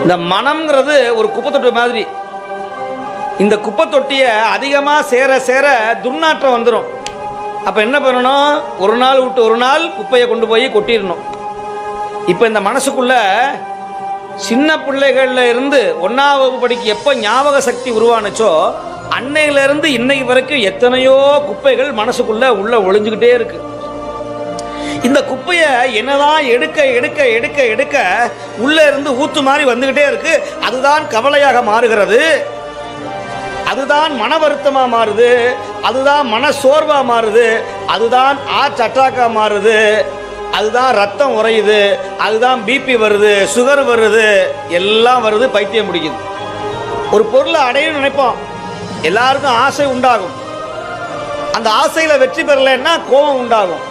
இந்த மனம்ங்கிறது ஒரு குப்பை தொட்டி மாதிரி. இந்த குப்பை தொட்டியை அதிகமாக சேர சேர துர்நாற்றம் வந்துடும். அப்போ என்ன பண்ணணும்? ஒரு நாள் விட்டு ஒரு நாள் குப்பையை கொண்டு போய் கொட்டிடணும். இப்போ இந்த மனசுக்குள்ள சின்ன பிள்ளைகள்ல இருந்து 1ஆம் வகுப்பு படிக்க எப்போ ஞாபக சக்தி உருவானுச்சோ அன்னையிலிருந்து இன்னைக்கு வரைக்கும் எத்தனையோ குப்பைகள் மனசுக்குள்ள உள்ள ஒளிஞ்சுக்கிட்டே இருக்கு. இந்த குப்பையை என்னதான் எடுக்க எடுக்க எடுக்க எடுக்க உள்ள இருந்து ஊத்து மாதிரி வந்துகிட்டே இருக்கு. அதுதான் கவலையாக மாறுகிறது, அதுதான் மன வருத்தமா மாறுது, அதுதான் மன சோர்வா மாறுது, அதுதான் ஹார்ட் அட்டாக்கா மாறுது, அதுதான் ரத்தம் உறையுது, அதுதான் பிபி வருது, சுகர் வருது, எல்லாம் வருது, பைத்தியம் பிடிக்குது. ஒரு பொருளை அடையணும்னு நினைப்போம், எல்லாருக்கும் ஆசை உண்டாகும். அந்த ஆசையில வெற்றி பெறலைன்னா கோபம் உண்டாகும்,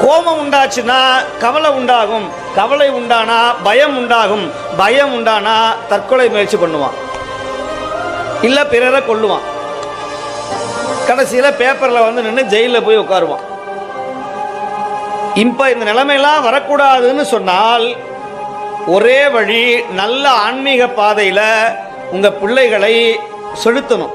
கோபம் உண்டாச்சுன்னா கவலை உண்டாகும், கவலை உண்டானா பயம் உண்டாகும், பயம் உண்டானா தற்கொலை முயற்சி பண்ணுவான், இல்ல பிறரை கொல்லுவான், கடைசியில் பேப்பர்ல வந்து நின்று ஜெயிலில் போய் உட்காருவான். இப்போ இந்த நிலைமையெல்லாம் வரக்கூடாதுன்னு சொன்னால் ஒரே வழி, நல்ல ஆன்மீக பாதையில் உங்கள் பிள்ளைகளை செலுத்தணும்.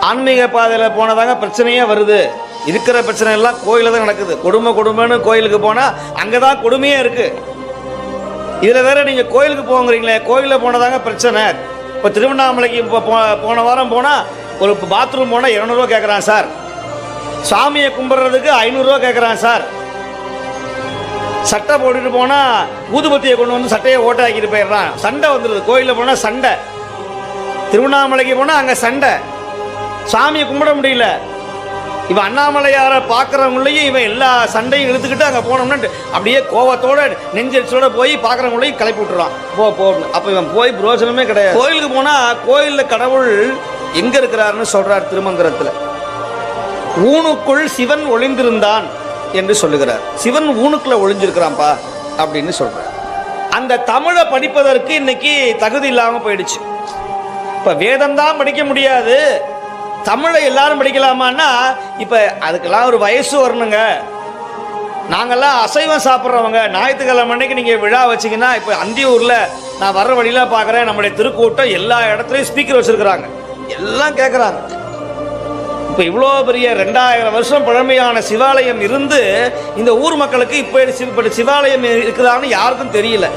ஆன்மீக பாதையில் போனதாங்க பிரச்சனையே வருது. இருக்கிற பிரச்சனை எல்லாம் கோயிலில் தான் நடக்குது. கொடுமைன்னு கோயிலுக்கு போனால் அங்கே தான் கொடுமையே இருக்குது. இதில் வேற நீங்கள் கோயிலுக்கு போங்கிறீங்களே, கோயிலில் போனதாங்க பிரச்சனை. இப்போ திருவண்ணாமலைக்கு இப்போ போன வாரம் போனால் ஒரு பாத்ரூம் போனால் 200 ரூபா கேட்குறான் சார், சாமியை கும்பிட்றதுக்கு 500 ரூபா கேட்குறான் சார், சட்டை போட்டுட்டு போனால் ஊதுபத்தியை கொண்டு வந்து சட்டையை ஓட்டாக்கிட்டு போயிடுறான், சண்டை வந்துடுது. கோயிலில் போனால் சண்டை, திருவண்ணாமலைக்கு போனால் அங்கே சண்டை, சாமியை கும்பிட முடியல. இவன் அண்ணாமலையாரை பார்க்குறவங்களையும் இவன் எல்லா சண்டையும் இழுத்துக்கிட்டு அங்கே போனோம்னு அப்படியே கோவத்தோட நெஞ்சரிச்சோட போய் பார்க்குறவங்களையும் கிளப்பி விட்டுறான், போன்னு. அப்போ இவன் போய் பிரயோஜனமே கிடையாது. கோயிலுக்கு போனால் கோயிலில் கடவுள் எங்கே இருக்கிறாருன்னு சொல்கிறார் திருமந்திரத்தில். ஊனுக்குள் சிவன் ஒளிந்திருந்தான் என்று சொல்லுகிறார். சிவன் ஊனுக்குள்ள ஒளிஞ்சிருக்கிறான்ப்பா அப்படின்னு சொல்றார். அந்த தமிழை படிப்பதற்கு இன்னைக்கு தகுதி இல்லாமல் போயிடுச்சு. இப்போ வேதம் தான் படிக்க முடியாது, தமிழை எல்லாரும் படிக்கலாமான்னா இப்போ அதுக்கெல்லாம் ஒரு வயசு வரணுங்க. நாங்கள்லாம் அசைவம் சாப்பிட்றவங்க, ஞாயிற்றுக்கிழமை அன்னைக்கு நீங்கள் விழா வச்சிங்கன்னா, இப்போ அந்தியூரில் நான் வர்ற வழியில் பார்க்குறேன், நம்முடைய திருக்கூட்டம் எல்லா இடத்துலையும் ஸ்பீக்கர் வச்சுருக்கிறாங்க, எல்லாம் கேட்குறாங்க. இப்போ இவ்வளோ பெரிய 2000 வருஷம் பழமையான சிவாலயம் இருந்து இந்த ஊர் மக்களுக்கு இப்போ சிவாலயம் இருக்குதான்னு யாருக்கும் தெரியல.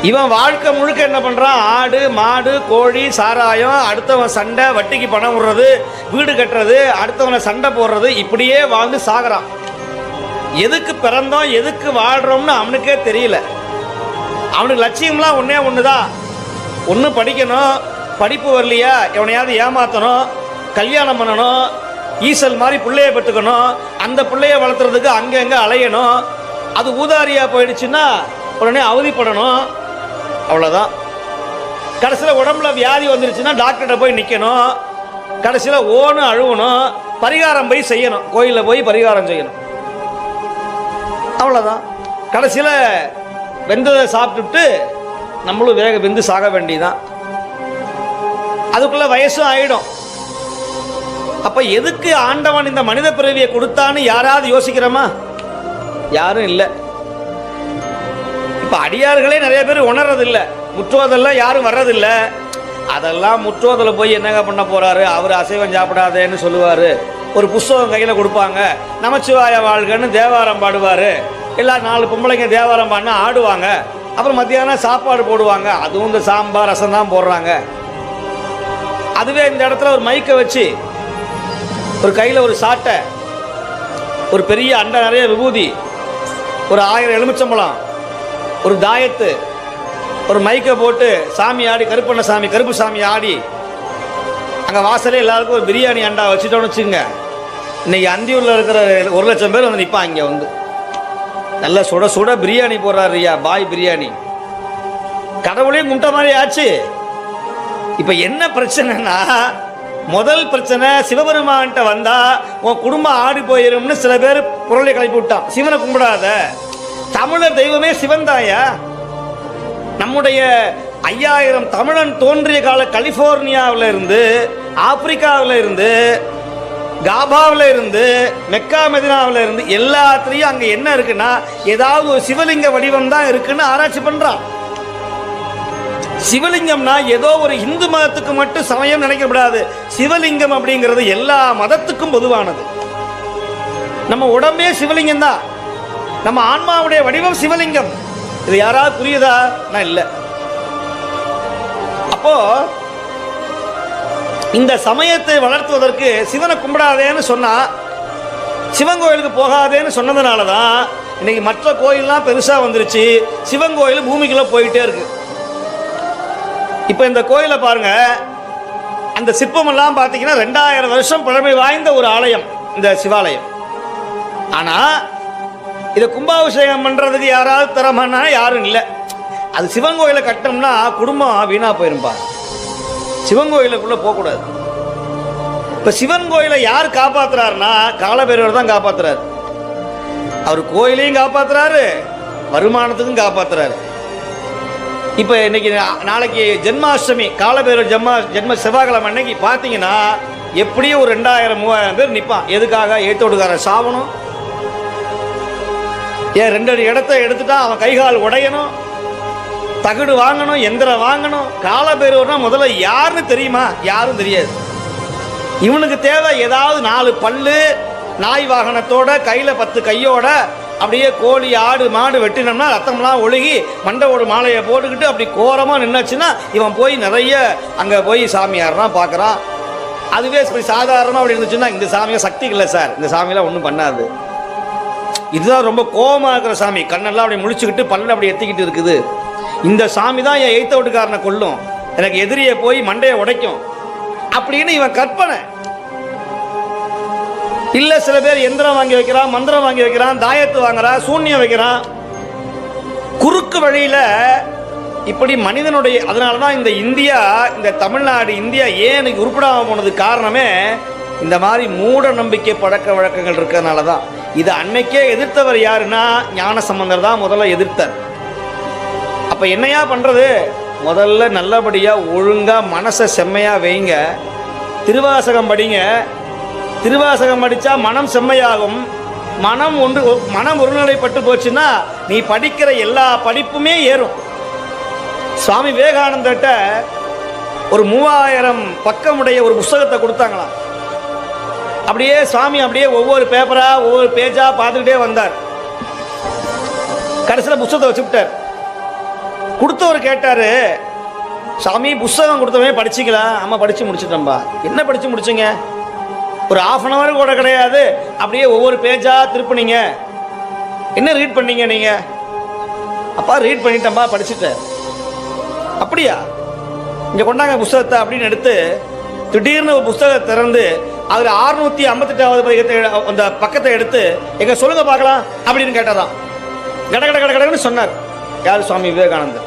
இவன் வாழ்க்கை முழுக்க என்ன பண்ணுறான்? ஆடு மாடு கோழி சாராயம், அடுத்தவன் சண்டை, வட்டிக்கு பணம் விடுறது, வீடு கட்டுறது, அடுத்தவனை சண்டை போடுறது, இப்படியே வாழ்ந்து சாகிறான். எதுக்கு பிறந்தோம் எதுக்கு வாழ்கிறோம்னு அவனுக்கே தெரியல. அவனுக்கு லட்சியம்லாம் ஒன்று தான், ஒன்று படிக்கணும், படிப்பு வரலையா எவனையாவது ஏமாற்றணும், கல்யாணம் பண்ணணும், ஈசல் மாதிரி பிள்ளைய பெற்றுக்கணும், அந்த பிள்ளைய வளர்த்துறதுக்கு அங்கே அலையணும். அது ஊதாரியாக போயிடுச்சுன்னா உடனே அவதிப்படணும், அவ்வளோதான். கடைசியில் உடம்புல வியாதி வந்துருச்சுன்னா டாக்டர்கிட்ட போய் நிற்கணும், கடைசியில் ஓன்னு அழுவணும், பரிகாரம் போய் செய்யணும், கோயிலில் போய் பரிகாரம் செய்யணும், அவ்வளோதான். கடைசியில் வெந்ததை சாப்பிட்டுட்டு நம்மளும் வெந்து சாக வேண்டியதான். அதுக்குள்ளே வயசும் ஆகிடும். அப்ப எதுக்கு ஆண்டவன் இந்த மனித பிறவியை கொடுத்தான்னு யாராவது யோசிக்கிறோமா? யாரும் இல்லை. இப்ப அடியார்களே நிறைய பேர் உணர்றதில்லை, முற்றோதெல்லாம் யாரும் வர்றதில்லை. அதெல்லாம் முற்றோதலில் போய் என்னங்க பண்ண போறாரு, அவர் அசைவம் சாப்பிடாதேன்னு சொல்லுவாரு, ஒரு புஸ்தகம் கையில கொடுப்பாங்க, நமச்சிவாய வாழ்கன்னு தேவாரம் பாடுவாரு, எல்லாம் 4 பொம்பளைங்க தேவாரம் பாடினா ஆடுவாங்க, அப்புறம் மத்தியானம் சாப்பாடு போடுவாங்க, அதுவும் இந்த சாம்பார் ரசம் தான் போடுறாங்க. அதுவே இந்த இடத்துல ஒரு மைக்கை வச்சு, ஒரு கையில் ஒரு சாட்டை, ஒரு பெரிய அண்டை நிறைய விபூதி, ஒரு 1000 எலுமிச்சம்பழம், ஒரு தாயத்து, ஒரு மைக்கை போட்டு சாமி ஆடி, கருப்பண்ண சாமி கருப்பு சாமி ஆடி, அங்கே வாசலே எல்லாருக்கும் ஒரு பிரியாணி அண்டா வச்சுட்டோன்னு வச்சுங்க. இன்னைக்கு அந்தியூரில் இருக்கிற 1 லட்சம் பேர் வந்து நிற்பான். இங்கே வந்து நல்ல சுட சுட பிரியாணி போடுறாரு ஐயா, பாய் பிரியாணி. கடவுளையும் கும்பிட்ட மாதிரி ஆச்சு. இப்போ என்ன பிரச்சனைனா, முதல் பிரச்சனை சிவபெருமான்கிட்ட வந்தா உன் குடும்பம் ஆடி போயிரும்னு சில பேர் பொருளை கிளப்பி விட்டான். சிவனை கும்பிடாத, தமிழர் தெய்வமே சிவன் தாயா. நம்முடைய 5000 தமிழன் தோன்றிய கால கலிபோர்னியாவில் இருந்து, ஆப்பிரிக்காவில் இருந்து, காபாவில் இருந்து, மெக்கா மெதினாவில் இருந்து, எல்லாத்துலேயும் அங்கே என்ன இருக்குன்னா ஏதாவது ஒரு சிவலிங்க வடிவம் தான் இருக்குன்னு ஆராய்ச்சி பண்ணுறான். சிவலிங்கம்னா ஏதோ ஒரு இந்து மதத்துக்கு மட்டும் சமயம் நினைக்கப்படாது. சிவலிங்கம் அப்படிங்கிறது எல்லா மதத்துக்கும் பொதுவானது. நம்ம உடம்பே சிவலிங்கம் தான். நம்ம ஆன்மாவுடைய வடிவம் சிவலிங்கம். இது யாராவது புரியுதா? நான் இல்லை. அப்போ இந்த சமயத்தை வளர்த்துவதற்கு சிவனை கும்பிடாதேன்னு சொன்னா, சிவன் கோயிலுக்கு போகாதேன்னு சொன்னதுனால தான் இன்னைக்கு மற்ற கோயில்லாம் பெருசா வந்துருச்சு. சிவன் கோயில் பூமிக்குள்ள போயிட்டே இருக்கு. இப்ப இந்த கோயிலை பாருங்க, அந்த சிற்பம் எல்லாம் பார்த்தீங்கன்னா 2000 வருஷம் பழமை வாய்ந்த ஒரு ஆலயம் இந்த சிவாலயம். ஆனா இதை கும்பாபிஷேகம் பண்றதுக்கு யாராவது தரமானா யாரும் இல்லை. அது சிவன் கோயிலை கட்டணும்னா குடும்பம் வீணா போயிருப்பா. சிவன் கோயிலுக்குள்ள போகக்கூடாது. இப்ப சிவன் கோயிலை யார் காப்பாத்துறாருன்னா காலபைரவர் தான் காப்பாத்துறாரு. அவர் கோயிலையும் காப்பாத்துறாரு, வருமானத்துக்கும் காப்பாத்துறாரு. இப்ப இன்னைக்கு நாளைக்கு ஜென்மாஷ்டமி, காலபைரவர் ஜென்ம செவ்வாய்க்கிழமை அன்னைக்கு பார்த்தீங்கன்னா எப்படியும் ஒரு 2000-3000 பேர் நிற்பான். எதுக்காக? ஏத்தோடுக்காரன் சாவணும், ஏன் 2 அடி இடத்த எடுத்துட்டா அவன் கைகால் உடையணும், தகடு வாங்கணும், எந்திரம் வாங்கணும். காலபைரவர்னா முதல்ல யாருன்னு தெரியுமா? யாரும் தெரியாது. இவனுக்கு தேவை ஏதாவது 4 பல்லு, நாய் வாகனத்தோட, கையில 10 கையோட, அப்படியே கோழி ஆடு மாடு வெட்டினோம்னா ரத்தம்லாம் ஒழுகி மண்டவோடு மாலையை போட்டுக்கிட்டு அப்படி கோரமாக நின்னாச்சுன்னா இவன் போய் நிறைய அங்கே போய் சாமியார்லாம் பார்க்குறான். அதுவே சாதாரணமாக அப்படி இருந்துச்சுன்னா இந்த சாமியை சக்தி இல்லை சார், இந்த சாமியெல்லாம் ஒன்றும் பண்ணாது, இதுதான் ரொம்ப கோபமாக இருக்கிற சாமி, கண்ணெல்லாம் அப்படி முழிச்சுக்கிட்டு பல்ல அப்படி எத்திக்கிட்டு இருக்குது, இந்த சாமி தான் என் எய்த்த வீட்டுக்காரனை கொல்லும், எனக்கு எதிரியை போய் மண்டையை உடைக்கும் அப்படின்னு இவன் கற்பனை. இல்ல சில பேர் எந்திரம் வாங்கி வைக்கிறான், மந்திரம் வாங்கி வைக்கிறான், தாயத்து வாங்குறான், சூன்யம் வைக்கிறான். குறுக்கு வழியில இப்படி மனிதனுடைய, அதனாலதான் இந்த இந்தியா, இந்த தமிழ்நாடு இந்தியா ஏன் உருப்படாம போனது காரணமே இந்த மாதிரி மூட நம்பிக்கை பழக்க வழக்கங்கள் இருக்கிறதுனால தான். இது அன்னைக்கே எதிர்த்தவர் யாருன்னா ஞானசம்பந்தர் தான் முதல்ல எதிர்த்தார். அப்ப என்னையா பண்றது? முதல்ல நல்லபடியா ஒழுங்கா மனசை செம்மையா வைங்க, திருவாசகம் படிங்க. திருவாசகம் படித்தா மனம் செம்மையாகும். மனம் ஒருநிலைப்பட்டு போச்சுன்னா நீ படிக்கிற எல்லா படிப்புமே ஏறும். சுவாமி விவேகானந்தர்கிட்ட ஒரு 3000 பக்கமுடைய ஒரு புஸ்தகத்தை கொடுத்தாங்களாம். அப்படியே சுவாமி அப்படியே ஒவ்வொரு பேப்பரா ஒவ்வொரு பேஜா பார்த்துக்கிட்டே வந்தார். கடைசியில் புஸ்தகத்தை வச்சுக்கிட்டார். கொடுத்தவர் கேட்டாரு, சாமி புஸ்தகம் கொடுத்தவங்க படிச்சிங்களா? ஆமாம் படித்து முடிச்சுட்டோம்பா. என்ன படித்து முடிச்சிங்க? ஒரு 1/2 hour கூட கிடையாது, அப்படியே ஒவ்வொரு பேஜா திருப்பினீங்க. என்ன ரீட் பண்ணீங்க நீங்க? அப்பா ரீட் பண்ணிட்டேன்பா, படிச்சுட்டேன். அப்படியா? இங்க கொண்டாங்க புஸ்தகத்தை அப்படின்னு எடுத்து திடீர்னு ஒரு புஸ்தகத்தை திறந்து அதில் 658வது அந்த பக்கத்தை எடுத்து எங்க சொல்லுங்க பார்க்கலாம் அப்படின்னு கேட்டாராம். கடன்னு சொன்னார். யார்? சுவாமி விவேகானந்தர்.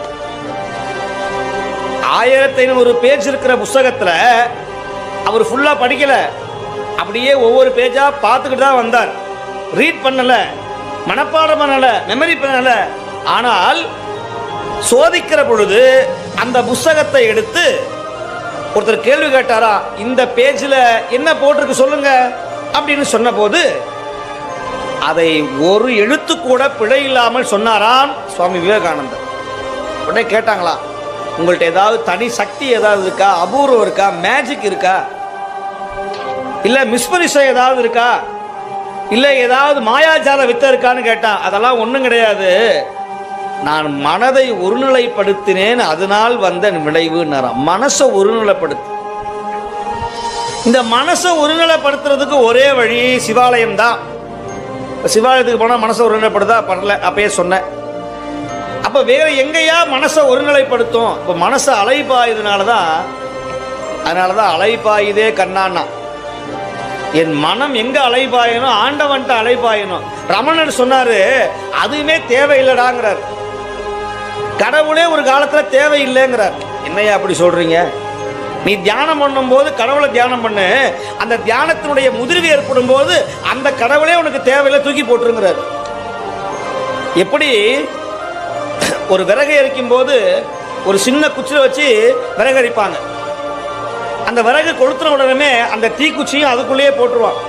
1500 பேஜ் இருக்கிற புஸ்தகத்தில் அவர் ஃபுல்லா படிக்கல, அப்படியே ஒவ்வொரு பேஜா பார்த்துக்கிட்டு தான் வந்தார். ரீட் பண்ணல, மனப்பாடம் பண்ணல, மெமரி பண்ணல. ஆனால் சோதிக்கிற பொழுது அந்த புஸ்தகத்தை எடுத்து ஒருத்தர் கேள்வி கேட்டாரா, இந்த பேஜில் என்ன போட்டிருக்கு சொல்லுங்க அப்படின்னு சொன்ன போது அதை ஒரு எழுத்து கூட பிழை இல்லாமல் சொன்னாராம் சுவாமி விவேகானந்தர். உடனே கேட்டாங்களா, உங்கள்ட்ட ஏதாவது தனி சக்தி ஏதாவது இருக்கா, அபூர்வம் இருக்கா, மேஜிக் இருக்கா, இல்ல மிஸ்பரிசம் ஏதாவது இருக்கா, இல்ல ஏதாவது மாயாஜால வித்த இருக்கான்னு கேட்டான். அதெல்லாம் ஒண்ணும் கிடையாது, நான் மனதை ஒருநிலைப்படுத்தினேன், அதனால் வந்த விளைவு. மனசை ஒருநிலைப்படுத்து. இந்த மனசை ஒருநிலைப்படுத்துறதுக்கு ஒரே வழி சிவாலயம் தான். சிவாலயத்துக்கு போனா மனசை ஒருநிலைப்படுத்தா பண்ணல, அப்பயே சொன்னேன். அப்ப வேற எங்கேயா மனசை ஒருநிலைப்படுத்தும்? இப்ப மனசை அலைபாயுதுனாலதான், அதனாலதான் அலைபாயுதே கண்ணான்னா. என் மனம் எங்க அலைபாயணும்? ஆண்டவன்ட்ட அலைபாயணும். ரமணர் சொன்னாரு, அதுவுமே தேவையில்லடாங்கிறார். கடவுளே ஒரு காலத்துல தேவையில்லைங்கிறார். என்னையா அப்படி சொல்றீங்க? நீ தியானம் பண்ணும் போது கடவுளை தியானம் பண்ணு, அந்த தியானத்தினுடைய முதிர்வு ஏற்படும் போது அந்த கடவுளே உனக்கு தேவையில்லை, தூக்கி போட்டுருங்கிறார். எப்படி ஒரு விறகு எரிக்கும் போது ஒரு சின்ன குச்சில வச்சு விறகு எரிப்பாங்க. அந்த விறகு கொளுத்துன உடனே அந்த தீக்குச்சியும் அதுக்குள்ளேயே போட்டுருவான்.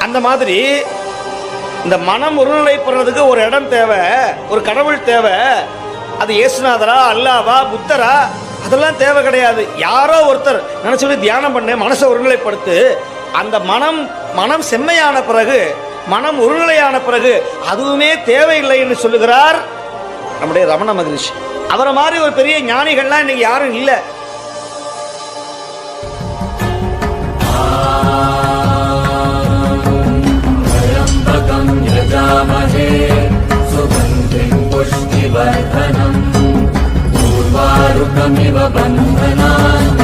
அந்த மாதிரி இந்த மனம் ஒருநிலைப்படுறதுக்கு ஒரு இடம் தேவை, ஒரு கடவுள் தேவை. அது இயேசுநாதரா, அல்லாவா, புத்தரா, அதெல்லாம் தேவை கிடையாது. யாரோ ஒருத்தர் நினைச்சு தியானம் பண்ண, மனசை ஒருநிலைப்படுத்து. அந்த மனம் செம்மையான பிறகு, மனம் ஒருநிலையான பிறகு அதுவுமே தேவையில்லை என்று சொல்லுகிறார் நம்முடைய ரமண மகரிஷி. அவரை மாதிரி ஒரு பெரிய ஞானிகள்லாம் இன்னைக்கு யாரும் இல்லை. पुष्टिवर्धनम् पूर्वारुकमिव बन्धनात्